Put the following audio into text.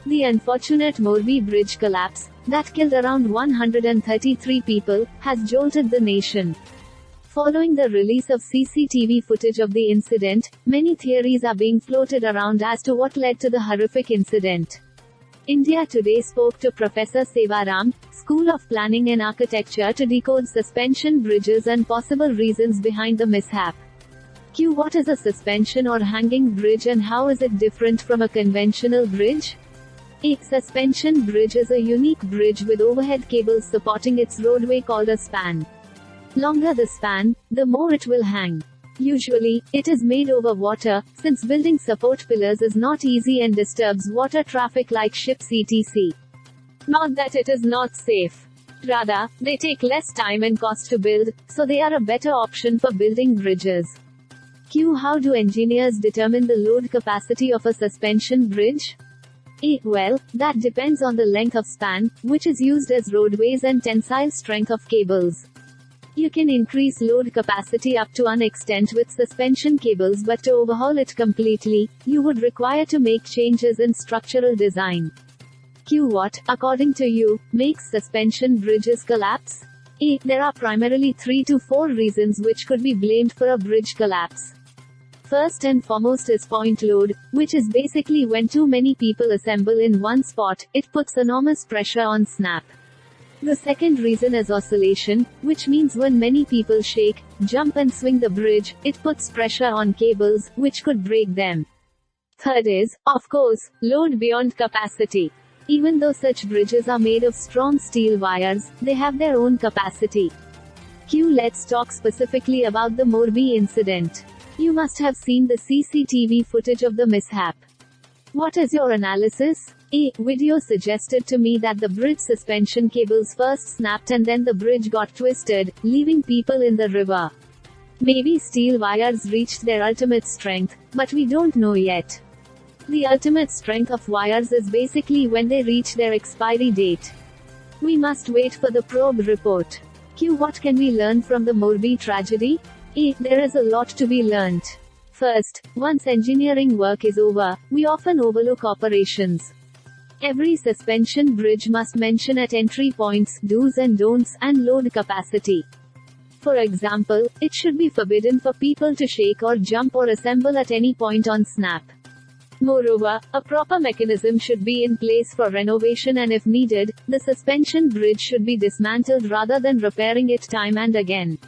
The unfortunate Morbi bridge collapse, that killed around 133 people, has jolted the nation. Following the release of CCTV footage of the incident, many theories are being floated around as to what led to the horrific incident. India Today spoke to Professor Sevaram, School of Planning and Architecture, to decode suspension bridges and possible reasons behind the mishap. Q. What is a suspension or hanging bridge and how is it different from a conventional bridge? A suspension bridge is a unique bridge with overhead cables supporting its roadway called a span. Longer the span, the more it will hang. Usually, it is made over water, since building support pillars is not easy and disturbs water traffic like ships etc. Not that it is not safe. Rather, they take less time and cost to build, so they are a better option for building bridges. Q. How do engineers determine the load capacity of a suspension bridge? A. Well, that depends on the length of span, which is used as roadways, and tensile strength of cables. You can increase load capacity up to an extent with suspension cables, but to overhaul it completely, you would require to make changes in structural design. Q. What, according to you, makes suspension bridges collapse? A. There are primarily 3 to 4 reasons which could be blamed for a bridge collapse. First and foremost is point load, which is basically when too many people assemble in one spot, it puts enormous pressure on snap. The second reason is oscillation, which means when many people shake, jump and swing the bridge, it puts pressure on cables, which could break them. Third is, of course, load beyond capacity. Even though such bridges are made of strong steel wires, they have their own capacity. Q. Let's talk specifically about the Morbi incident. You must have seen the CCTV footage of the mishap. What is your analysis? A. Video suggested to me that the bridge suspension cables first snapped and then the bridge got twisted, leaving people in the river. Maybe steel wires reached their ultimate strength, but we don't know yet. The ultimate strength of wires is basically when they reach their expiry date. We must wait for the probe report. Q. What can we learn from the Morbi tragedy? A. There is a lot to be learnt. First, once engineering work is over, we often overlook operations. Every suspension bridge must mention at entry points, do's and don'ts, and load capacity. For example, it should be forbidden for people to shake or jump or assemble at any point on snap. Moreover, a proper mechanism should be in place for renovation, and if needed, the suspension bridge should be dismantled rather than repairing it time and again.